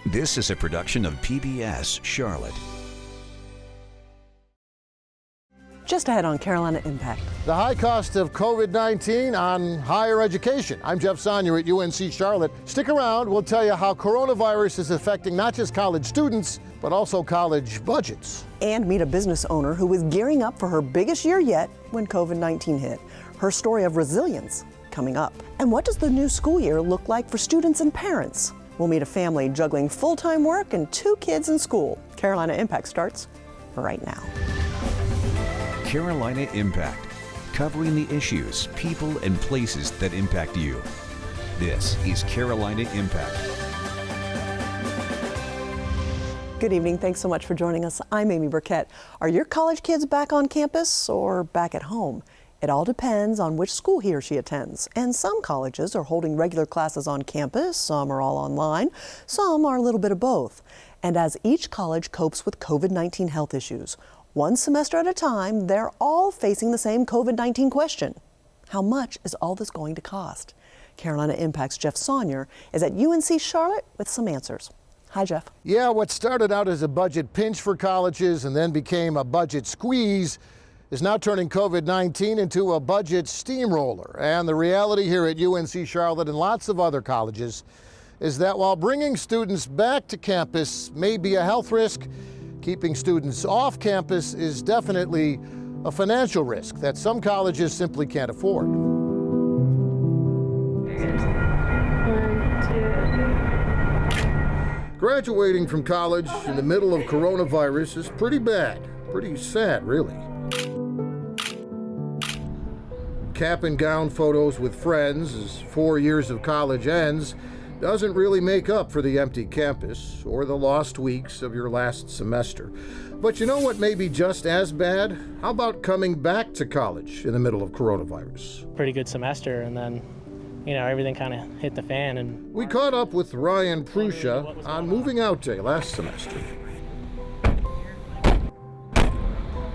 This is a production of PBS Charlotte. Just ahead on Carolina Impact. The high cost of COVID-19 on higher education. I'm Jeff Sonnier at UNC Charlotte. Stick around, we'll tell you how coronavirus is affecting not just college students, but also college budgets. And meet a business owner who was gearing up for her biggest year yet when COVID-19 hit. Her story of resilience coming up. And what does the new school year look like for students and parents? We'll meet a family juggling full-time work and 2 kids in school. Carolina Impact starts right now. Carolina Impact, covering the issues, people, and places that impact you. This is Carolina Impact. Good evening. Thanks so much for joining us. I'm Amy Burkett. Are your college kids back on campus or back at home? It all depends on which school he or she attends. And some colleges are holding regular classes on campus, some are all online, some are a little bit of both. And as each college copes with COVID-19 health issues, one semester at a time, they're all facing the same COVID-19 question. How much is all this going to cost? Carolina Impact's Jeff Sonnier is at UNC Charlotte with some answers. Hi, Jeff. Yeah, what started out as a budget pinch for colleges and then became a budget squeeze is now turning COVID-19 into a budget steamroller. And the reality here at UNC Charlotte and lots of other colleges is that while bringing students back to campus may be a health risk, keeping students off campus is definitely a financial risk that some colleges simply can't afford. 1, 2, 3. Graduating from college in the middle of coronavirus is pretty bad, pretty sad, really. Cap and gown photos with friends as 4 years of college ends doesn't really make up for the empty campus or the lost weeks of your last semester. But you know what may be just as bad? How about coming back to college in the middle of coronavirus? Pretty good semester, and then, everything kind of hit the fan. And we caught up with Ryan Prusha on moving out day last semester,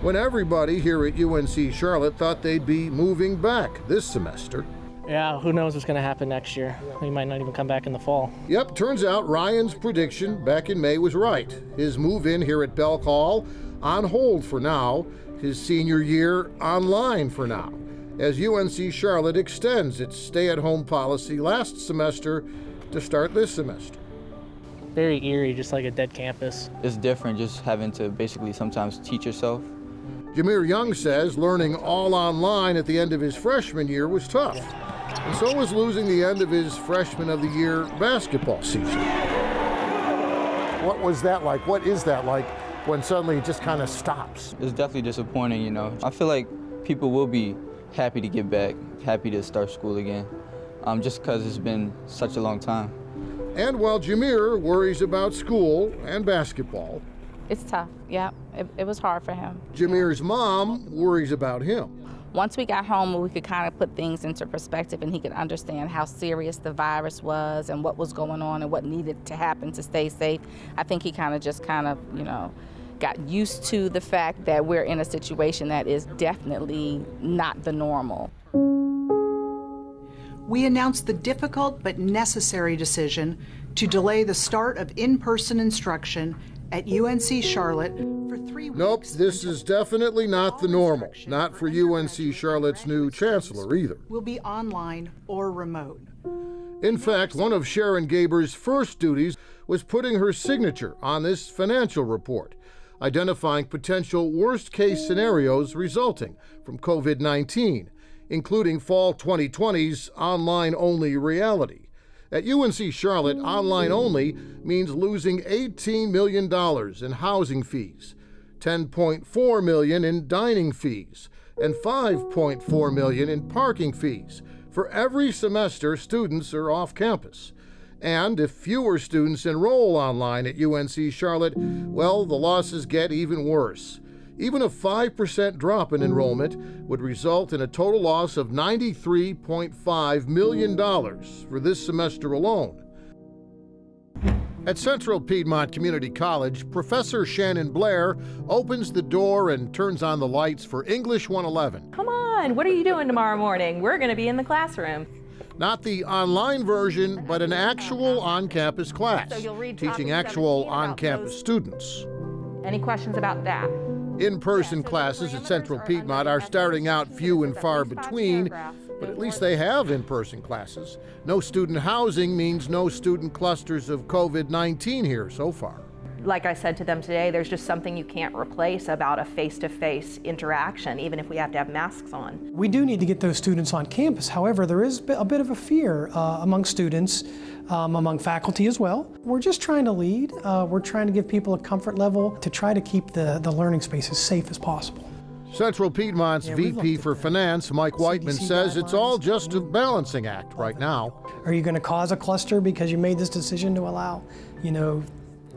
when everybody here at UNC Charlotte thought they'd be moving back this semester. Yeah, who knows what's going to happen next year? We might not even come back in the fall. Yep, turns out Ryan's prediction back in May was right. His move in here at Belk Hall on hold for now, his senior year online for now, as UNC Charlotte extends its stay-at-home policy last semester to start this semester. Very eerie, just like a dead campus. It's different just having to basically sometimes teach yourself. Jameer Young says learning all online at the end of his freshman year was tough. And so was losing the end of his freshman of the year basketball season. What was that like? What is that like when suddenly it just kind of stops? It's definitely disappointing, I feel like people will be happy to get back, happy to start school again, just because it's been such a long time. And while Jameer worries about school and basketball, it's tough, yeah. It was hard for him. Jameer's mom worries about him. Once we got home, we could kind of put things into perspective and he could understand how serious the virus was and what was going on and what needed to happen to stay safe. I think he got used to the fact that we're in a situation that is definitely not the normal. We announced the difficult but necessary decision to delay the start of in-person instruction at UNC Charlotte for 3 weeks. Nope, this is definitely not the normal. Not for UNC Charlotte's new chancellor either. Will be online or remote. In fact, one of Sharon Gaber's first duties was putting her signature on this financial report, identifying potential worst-case scenarios resulting from COVID-19, including fall 2020's online-only reality. At UNC Charlotte, online only means losing $18 million in housing fees, $10.4 million in dining fees, and $5.4 million in parking fees for every semester students are off campus. And if fewer students enroll online at UNC Charlotte, well, the losses get even worse. Even a 5% drop in enrollment would result in a total loss of $93.5 million for this semester alone. At Central Piedmont Community College, Professor Shannon Blair opens the door and turns on the lights for English 111. Come on, what are you doing tomorrow morning? We're going to be in the classroom. Not the online version, but an actual on-campus class, teaching actual on-campus students. Any questions about that? In-person classes at Central Piedmont are starting out few and far between, but at least they have in-person classes. No student housing means no student clusters of COVID-19 here so far. Like I said to them today, there's just something you can't replace about a face-to-face interaction, even if we have to have masks on. We do need to get those students on campus. However, there is a bit of a fear among students, among faculty as well. We're just trying to lead. We're trying to give people a comfort level to try to keep the learning space as safe as possible. Central Piedmont's VP for Finance, Mike Whiteman, says it's all just a balancing act right now. Are you going to cause a cluster because you made this decision to allow,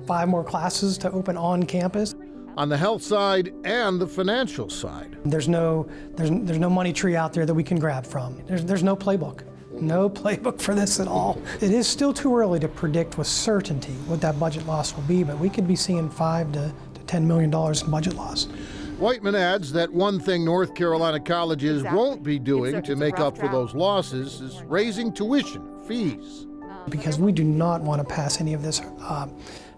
5 more classes to open on campus? On the health side and the financial side. There's no money tree out there that we can grab from. There's no playbook. No playbook for this at all. It is still too early to predict with certainty what that budget loss will be, but we could be seeing $5 to $10 million in budget loss. Whiteman adds that one thing North Carolina colleges won't be doing to make up for those losses is raising tuition fees. Because we do not want to pass any of this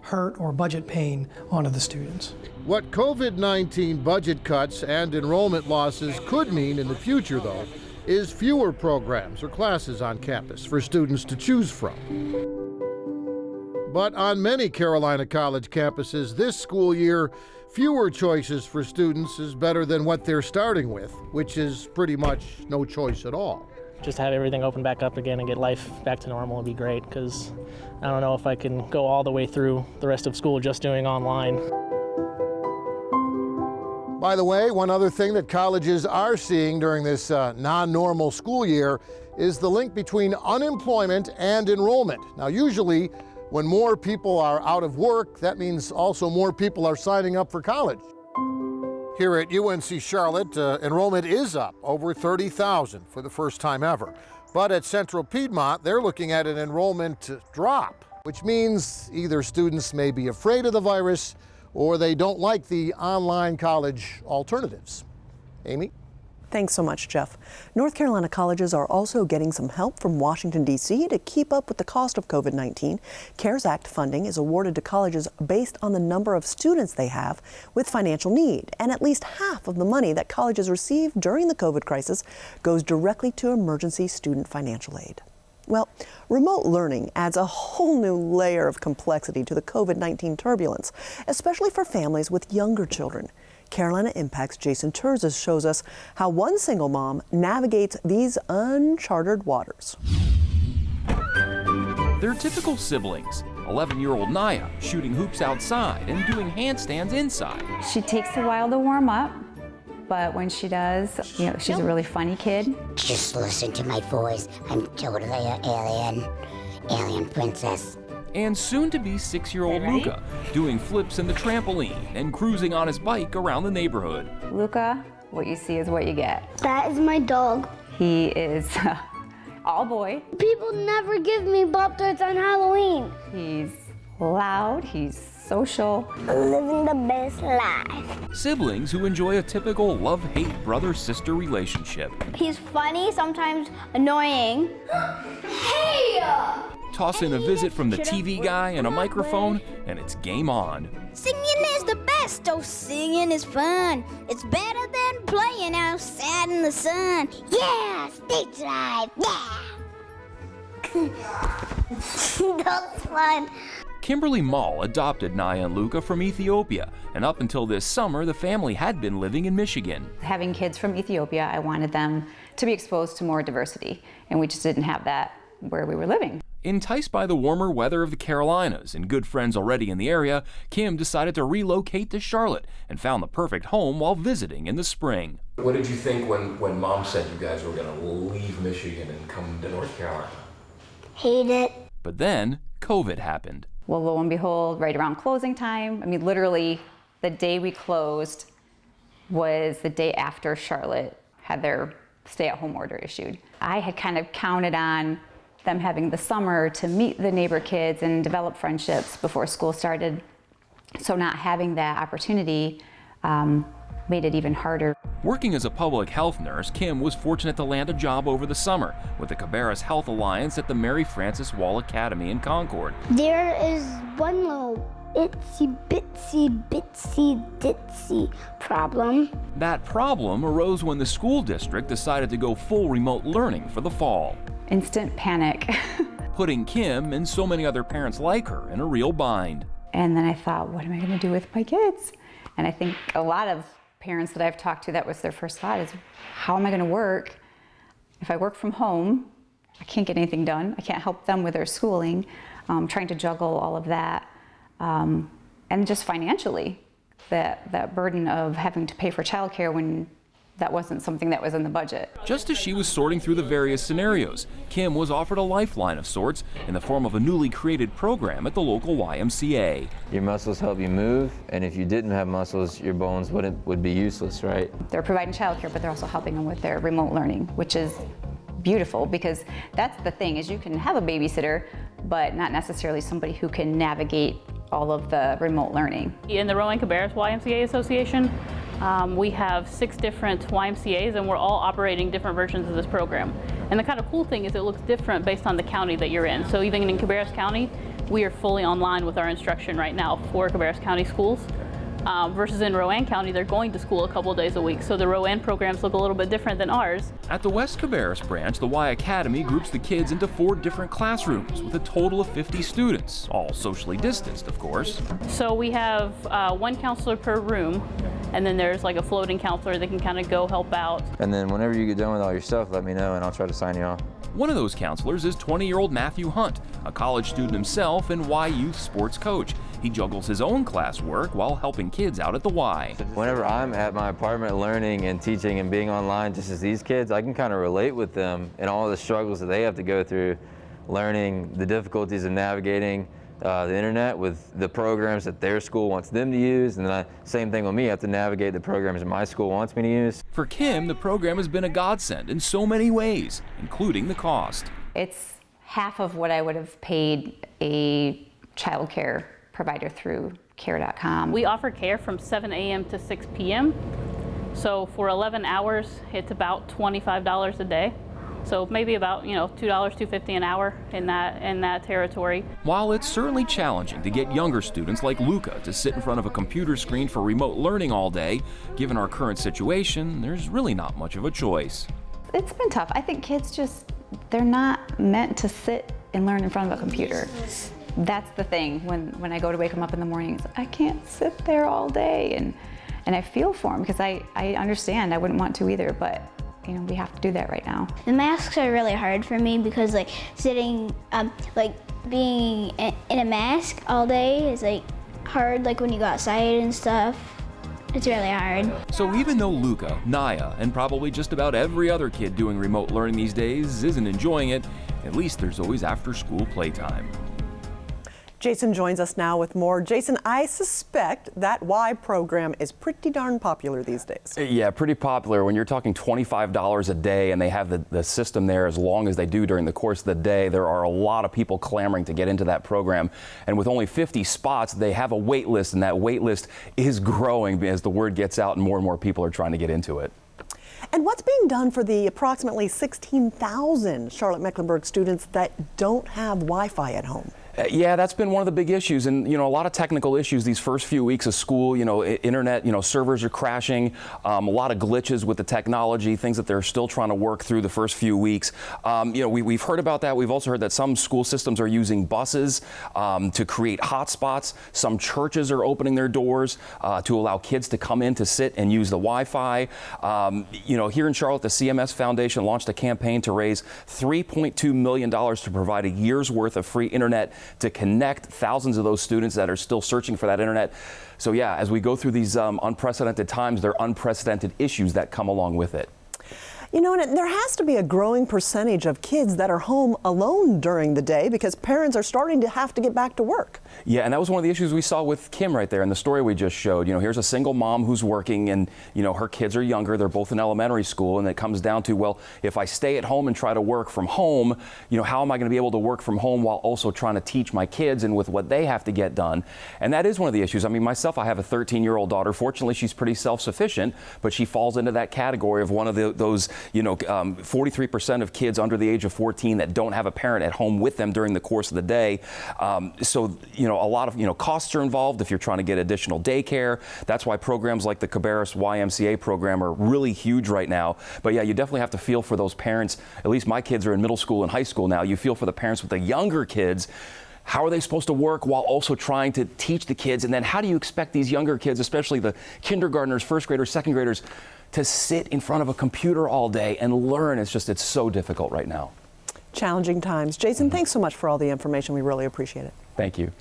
hurt or budget pain onto the students. What COVID-19 budget cuts and enrollment losses could mean in the future, though, is fewer programs or classes on campus for students to choose from. But on many Carolina college campuses this school year, fewer choices for students is better than what they're starting with, which is pretty much no choice at all. Just have everything open back up again and get life back to normal would be great, because I don't know if I can go all the way through the rest of school just doing online. By the way, one other thing that colleges are seeing during this non-normal school year is the link between unemployment and enrollment. Now, usually when more people are out of work, that means also more people are signing up for college. Here at UNC Charlotte, enrollment is up over 30,000 for the first time ever. But at Central Piedmont, they're looking at an enrollment drop, which means either students may be afraid of the virus or they don't like the online college alternatives. Amy? Thanks so much, Jeff. North Carolina colleges are also getting some help from Washington, D.C. to keep up with the cost of COVID-19. CARES Act funding is awarded to colleges based on the number of students they have with financial need. And at least half of the money that colleges receive during the COVID crisis goes directly to emergency student financial aid. Well, remote learning adds a whole new layer of complexity to the COVID-19 turbulence, especially for families with younger children. Carolina Impact's Jason Terzis shows us how one single mom navigates these uncharted waters. They're typical siblings. 11-year-old Naya shooting hoops outside and doing handstands inside. She takes a while to warm up, but when she does, she's a really funny kid. Just listen to my voice. I'm totally an alien princess. And soon-to-be 6-year-old Luca doing flips in the trampoline and cruising on his bike around the neighborhood. Luca, what you see is what you get. That is my dog. He is all boy. People never give me Pop-Tarts on Halloween. He's loud, he's social. Living the best life. Siblings who enjoy a typical love-hate brother-sister relationship. He's funny, sometimes annoying. Hey! Toss in a visit from the TV guy and a microphone, and it's game on. Singing is the best. Oh, singing is fun. It's better than playing outside in the sun. Yeah, stage life. Yeah. That's fun. Kimberly Mall adopted Naya and Luca from Ethiopia, and up until this summer, the family had been living in Michigan. Having kids from Ethiopia, I wanted them to be exposed to more diversity, and we just didn't have that where we were living. Enticed by the warmer weather of the Carolinas and good friends already in the area, Kim decided to relocate to Charlotte and found the perfect home while visiting in the spring. What did you think when Mom said you guys were going to leave Michigan and come to North Carolina? Hate it. But then COVID happened. Well, lo and behold, right around closing time, literally the day we closed was the day after Charlotte had their stay-at-home order issued. I had kind of counted on them having the summer to meet the neighbor kids and develop friendships before school started. So not having that opportunity made it even harder. Working as a public health nurse, Kim was fortunate to land a job over the summer with the Cabarrus Health Alliance at the Mary Frances Wall Academy in Concord. There is one little itsy bitsy ditsy problem. That problem arose when the school district decided to go full remote learning for the fall. Instant panic. Putting Kim and so many other parents like her in a real bind. And then I thought, what am I going to do with my kids? And I think a lot of parents that I've talked to, that was their first thought is, how am I going to work? If I work from home, I can't get anything done. I can't help them with their schooling. Trying to juggle all of that. And just financially, that burden of having to pay for childcare when that wasn't something that was in the budget. Just as she was sorting through the various scenarios, Kim was offered a lifeline of sorts in the form of a newly created program at the local YMCA. Your muscles help you move, and if you didn't have muscles, your bones would be useless, right? They're providing childcare, but they're also helping them with their remote learning, which is beautiful, because that's the thing, is you can have a babysitter, but not necessarily somebody who can navigate all of the remote learning. In the Rowan Cabarrus YMCA Association, we have 6 different YMCAs, and we're all operating different versions of this program. And the kind of cool thing is it looks different based on the county that you're in. So even in Cabarrus County, we are fully online with our instruction right now for Cabarrus County schools. Versus in Rowan County, they're going to school a couple of days a week. So the Rowan programs look a little bit different than ours. At the West Cabarrus branch, the Y Academy groups the kids into 4 different classrooms with a total of 50 students, all socially distanced, of course. So we have 1 counselor per room, and then there's like a floating counselor that can kind of go help out. And then whenever you get done with all your stuff, let me know and I'll try to sign you off. One of those counselors is 20-year-old Matthew Hunt, a college student himself and Y Youth sports coach. He juggles his own classwork while helping kids out at the Y. Whenever I'm at my apartment learning and teaching and being online just as these kids, I can kind of relate with them and all the struggles that they have to go through, learning the difficulties of navigating the internet with the programs that their school wants them to use, and then same thing with me, I have to navigate the programs that my school wants me to use. For Kim, the program has been a godsend in so many ways, including the cost. It's half of what I would have paid a childcare provider through care.com. We offer care from 7 a.m. to 6 p.m. So for 11 hours, it's about $25 a day. So maybe about, $2, $2.50 an hour in that territory. While it's certainly challenging to get younger students like Luca to sit in front of a computer screen for remote learning all day, given our current situation, there's really not much of a choice. It's been tough. I think kids they're not meant to sit and learn in front of a computer. That's the thing, when I go to wake them up in the mornings, I can't sit there all day, and I feel for them because I understand, I wouldn't want to either, but we have to do that right now. The masks are really hard for me because sitting, being in a mask all day is hard, when you go outside and stuff. It's really hard. So even though Luca, Naya, and probably just about every other kid doing remote learning these days isn't enjoying it, at least there's always after-school playtime. Jason joins us now with more. Jason, I suspect that Y program is pretty darn popular these days. Yeah, pretty popular. When you're talking $25 a day and they have the system there as long as they do during the course of the day, there are a lot of people clamoring to get into that program. And with only 50 spots, they have a wait list, and that wait list is growing as the word gets out and more people are trying to get into it. And what's being done for the approximately 16,000 Charlotte-Mecklenburg students that don't have Wi-Fi at home? Yeah, that's been one of the big issues, and a lot of technical issues these first few weeks of school. Internet, servers are crashing, a lot of glitches with the technology, things that they're still trying to work through the first few weeks. We've heard about that. We've also heard that some school systems are using buses to create hotspots. Some churches are opening their doors to allow kids to come in to sit and use the Wi-Fi. Here in Charlotte, the CMS Foundation launched a campaign to raise $3.2 million to provide a year's worth of free internet to connect thousands of those students that are still searching for that internet. So yeah, as we go through these unprecedented times, there are unprecedented issues that come along with it. And there has to be a growing percentage of kids that are home alone during the day because parents are starting to have to get back to work. Yeah, and that was one of the issues we saw with Kim right there in the story we just showed. You know, here's a single mom who's working, and, you know, her kids are younger. They're both in elementary school, and it comes down to, well, if I stay at home and try to work from home, you know, how am I going to be able to work from home while also trying to teach my kids and with what they have to get done? And that is one of the issues. I mean, myself, I have a 13-year-old daughter. Fortunately, she's pretty self-sufficient, but she falls into that category of one of those, you know, 43% of kids under the age of 14 that don't have a parent at home with them during the course of the day. So, you know, a lot of, you know, costs are involved if you're trying to get additional daycare. That's why programs like the Cabarrus YMCA program are really huge right now. But yeah, you definitely have to feel for those parents. At least my kids are in middle school and high school now. You feel for the parents with the younger kids. How are they supposed to work while also trying to teach the kids? And then how do you expect these younger kids, especially the kindergartners, first graders, second graders, to sit in front of a computer all day and learn? It's so difficult right now. Challenging times. Jason, thanks so much for all the information. We really appreciate it. Thank you.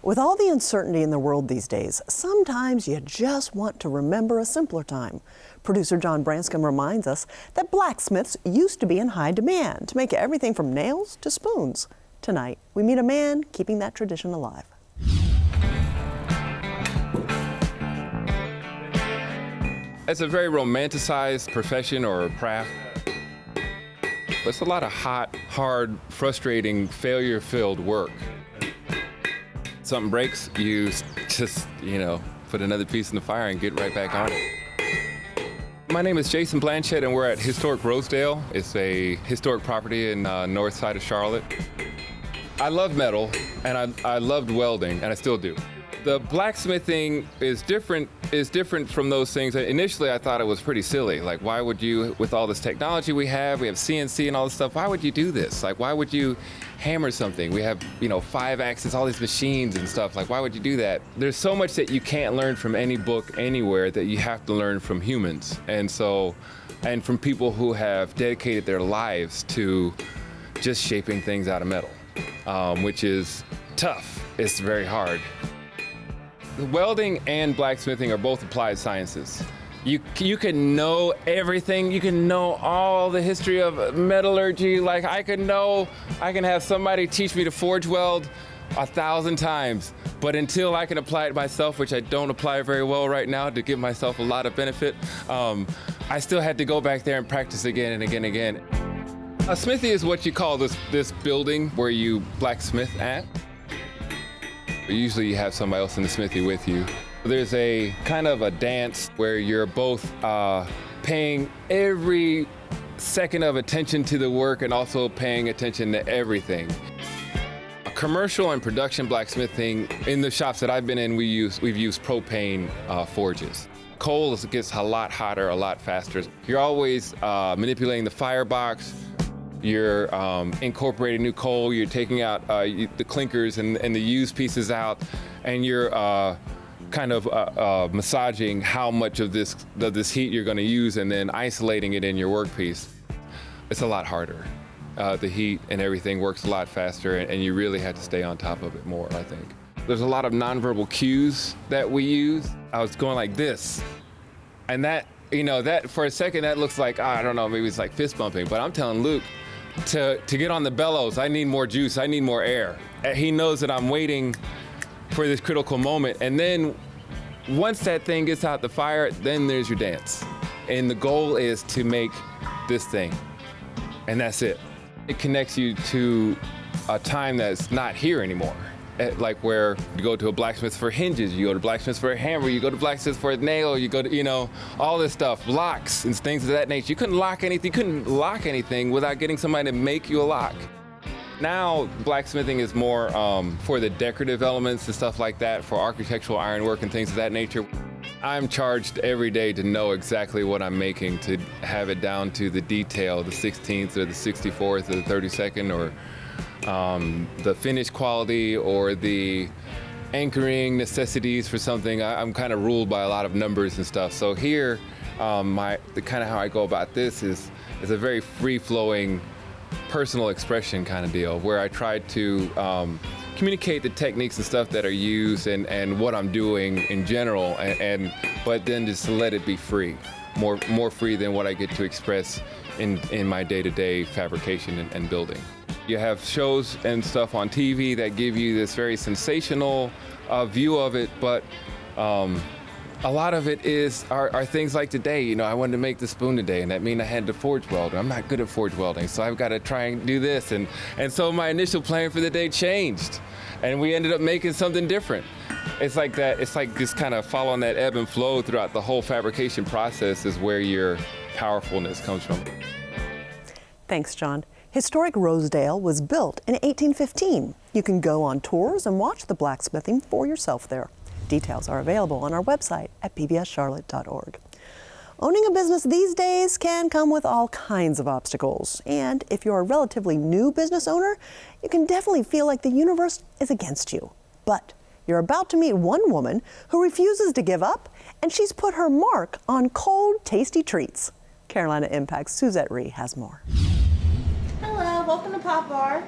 With all the uncertainty in the world these days, sometimes you just want to remember a simpler time. Producer John Branscombe reminds us that blacksmiths used to be in high demand to make everything from nails to spoons. Tonight, we meet a man keeping that tradition alive. It's a very romanticized profession or craft. It's a lot of hot, hard, frustrating, failure-filled work. Something breaks, you just, you know, put another piece in the fire and get right back on it. My name is Jason Blanchett, and we're at Historic Rosedale. It's a historic property in north side of Charlotte. I love metal, and I loved welding, and I still do. The blacksmithing is different from those things. Initially, I thought it was pretty silly. Like, why would you, with all this technology we have CNC and all this stuff, why would you do this? Like, why would you hammer something? We have, you know, 5-axis, all these machines and stuff. Like, why would you do that? There's so much that you can't learn from any book anywhere that you have to learn from humans. And from people who have dedicated their lives to just shaping things out of metal, which is tough. It's very hard. Welding and blacksmithing are both applied sciences. You can know everything. You can know all the history of metallurgy. Like, I can have somebody teach me to forge weld 1,000 times, but until I can apply it myself, which I don't apply very well right now to give myself a lot of benefit, I still had to go back there and practice again and again and again. A smithy is what you call this building where you blacksmith at. Usually you have somebody else in the smithy with you. There's a kind of a dance where you're both paying every second of attention to the work and also paying attention to everything. Commercial and production blacksmithing, in the shops that I've been in, we've used propane forges. Coal gets a lot hotter, a lot faster. You're always manipulating the firebox. You're incorporating new coal, you're taking out the clinkers and the used pieces out, and you're kind of massaging how much of this heat you're going to use and then isolating it in your workpiece. It's a lot harder. The heat and everything works a lot faster, and you really have to stay on top of it more, I think. There's a lot of nonverbal cues that we use. I was going like this, and that, you know, that for a second that looks like, I don't know, maybe it's like fist bumping, but I'm telling Luke, to get on the bellows, I need more juice, I need more air. And he knows that I'm waiting for this critical moment. And then once that thing gets out the fire, then there's your dance. And the goal is to make this thing, and that's it. It connects you to a time that's not here anymore. Like where you go to a blacksmith for hinges, you go to blacksmith for a hammer, you go to blacksmith for a nail, you go to, you know, all this stuff, locks and things of that nature. You couldn't lock anything without getting somebody to make you a lock. Now, blacksmithing is more for the decorative elements and stuff like that, for architectural ironwork and things of that nature. I'm charged every day to know exactly what I'm making, to have it down to the detail, the 16th or the 64th or the 32nd, or the finish quality or the anchoring necessities for something. I'm kind of ruled by a lot of numbers and stuff. So here, the kind of how I go about this is a very free-flowing, personal expression kind of deal, where I try to communicate the techniques and stuff that are used and what I'm doing in general, but then just to let it be free, more free than what I get to express in my day-to-day fabrication and building. You have shows and stuff on TV that give you this very sensational view of it, but a lot of it are things like today. You know, I wanted to make the spoon today, and that means I had to forge weld. I'm not good at forge welding, so I've got to try and do this. And so my initial plan for the day changed, and we ended up making something different. It's like that. It's like just kind of following that ebb and flow throughout the whole fabrication process is where your powerfulness comes from. Thanks, John. Historic Rosedale was built in 1815. You can go on tours and watch the blacksmithing for yourself there. Details are available on our website at pbscharlotte.org. Owning a business these days can come with all kinds of obstacles. And if you're a relatively new business owner, you can definitely feel like the universe is against you. But you're about to meet one woman who refuses to give up, and she's put her mark on cold, tasty treats. Carolina Impact's Suzette Ree has more. Hello, welcome to Popbar.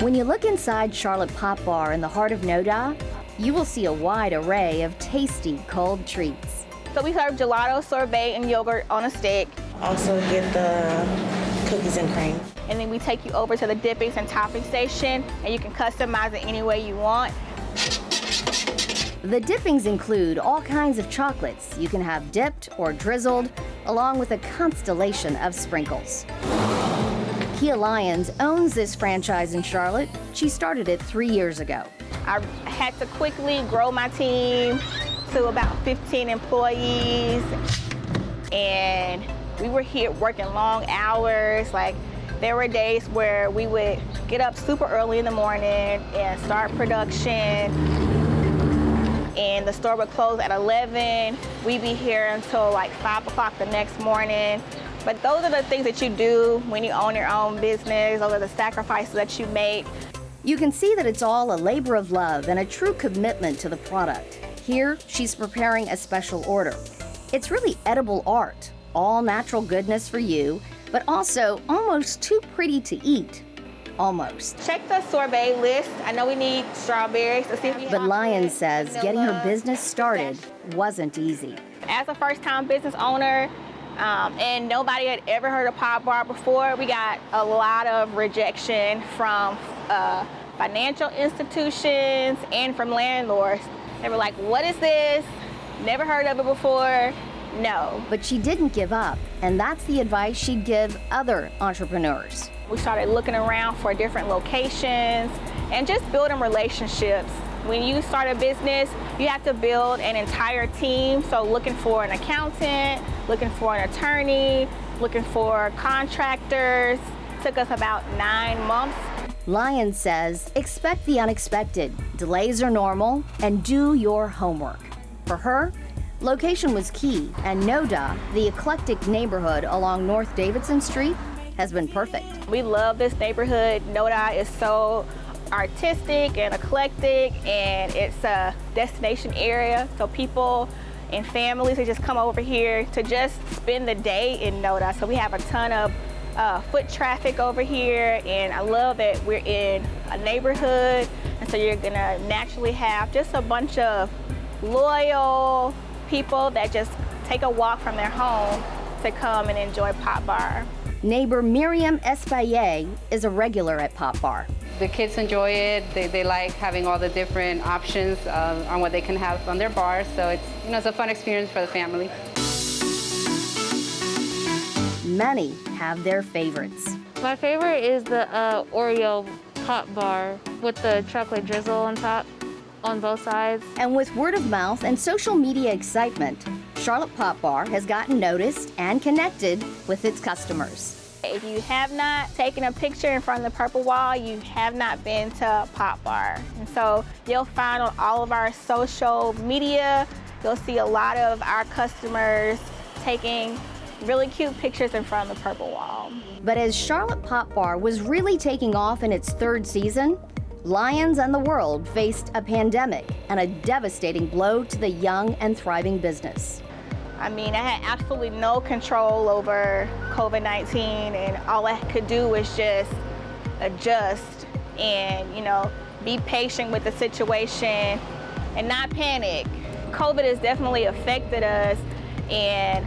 When you look inside Charlotte Popbar in the heart of Noda, you will see a wide array of tasty cold treats. So we serve gelato, sorbet, and yogurt on a stick. Also get the cookies and cream. And then we take you over to the dippings and topping station, and you can customize it any way you want. The dippings include all kinds of chocolates you can have dipped or drizzled, along with a constellation of sprinkles. Kia Lyons owns this franchise in Charlotte. She started it 3 years ago. I had to quickly grow my team to about 15 employees. And we were here working long hours. Like, there were days where we would get up super early in the morning and start production. And the store would close at 11. We'd be here until like 5 o'clock the next morning. But those are the things that you do when you own your own business. Those are the sacrifices that you make. You can see that it's all a labor of love and a true commitment to the product. Here, she's preparing a special order. It's really edible art, all natural goodness for you, but also almost too pretty to eat. Almost. Check the sorbet list. I know we need strawberries to see if you But Lyons says getting her business started wasn't easy. As a first-time business owner, and nobody had ever heard of Popbar before, we got a lot of rejection from financial institutions and from landlords. They were like, what is this? Never heard of it before. No. But she didn't give up, and that's the advice she'd give other entrepreneurs. We started looking around for different locations and just building relationships. When you start a business, you have to build an entire team. So looking for an accountant, looking for an attorney, looking for contractors. Took us about 9 months. Lyons says, expect the unexpected. Delays are normal, and do your homework. For her, location was key, and Noda, the eclectic neighborhood along North Davidson Street, has been perfect. We love this neighborhood. Noda is so artistic and eclectic, and it's a destination area. So people and families, they just come over here to just spend the day in Noda. So we have a ton of foot traffic over here, and I love that we're in a neighborhood, and so you're gonna naturally have just a bunch of loyal people that just take a walk from their home to come and enjoy Popbar. Neighbor Miriam Espaillet is a regular at Popbar. The kids enjoy it. They like having all the different options on what they can have on their bar. So it's a fun experience for the family. Many have their favorites. My favorite is the Oreo Popbar with the chocolate drizzle on top, on both sides. And with word of mouth and social media excitement, Charlotte Popbar has gotten noticed and connected with its customers. If you have not taken a picture in front of the purple wall, you have not been to Popbar. And so you'll find on all of our social media, you'll see a lot of our customers taking really cute pictures in front of the purple wall. But as Charlotte Popbar was really taking off in its 3rd season, Lyons and the world faced a pandemic and a devastating blow to the young and thriving business. I mean, I had absolutely no control over COVID-19, and all I could do was just adjust and, be patient with the situation and not panic. COVID has definitely affected us, and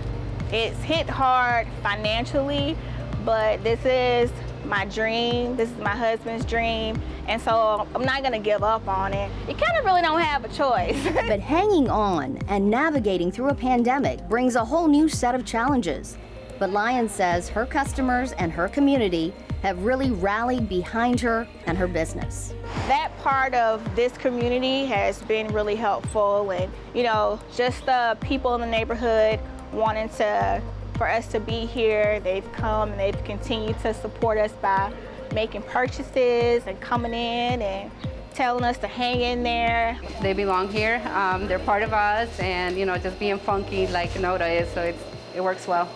It's hit hard financially, but this is my dream. This is my husband's dream. And so I'm not gonna give up on it. You kind of really don't have a choice. But hanging on and navigating through a pandemic brings a whole new set of challenges. But Lyons says her customers and her community have really rallied behind her and her business. That part of this community has been really helpful, and just the people in the neighborhood wanting for us to be here. They've come and they've continued to support us by making purchases and coming in and telling us to hang in there. They belong here. They're part of us, and just being funky like Noda is, so it works well.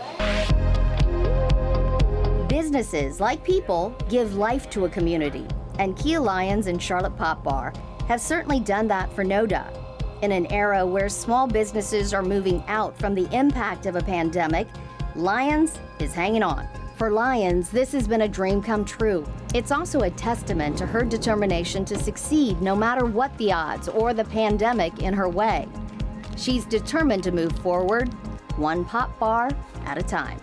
Businesses, like people, give life to a community, and Kia Lyons and Charlotte Popbar have certainly done that for Noda. In an era where small businesses are moving out from the impact of a pandemic, Lyons is hanging on. For Lyons, this has been a dream come true. It's also a testament to her determination to succeed no matter what the odds or the pandemic in her way. She's determined to move forward, one pop bar at a time.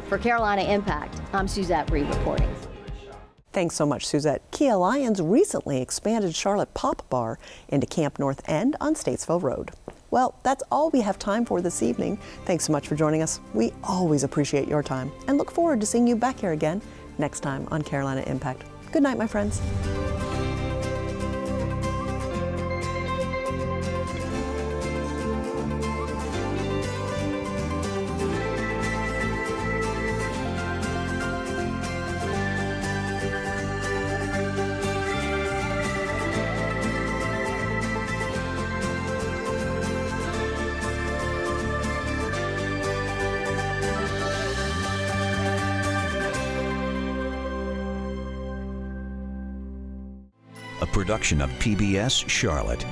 For Carolina Impact, I'm Suzette Reed reporting. Thanks so much, Suzette. Kia Lyons recently expanded Charlotte Popbar into Camp North End on Statesville Road. Well, that's all we have time for this evening. Thanks so much for joining us. We always appreciate your time and look forward to seeing you back here again next time on Carolina Impact. Good night, my friends. A production of PBS Charlotte.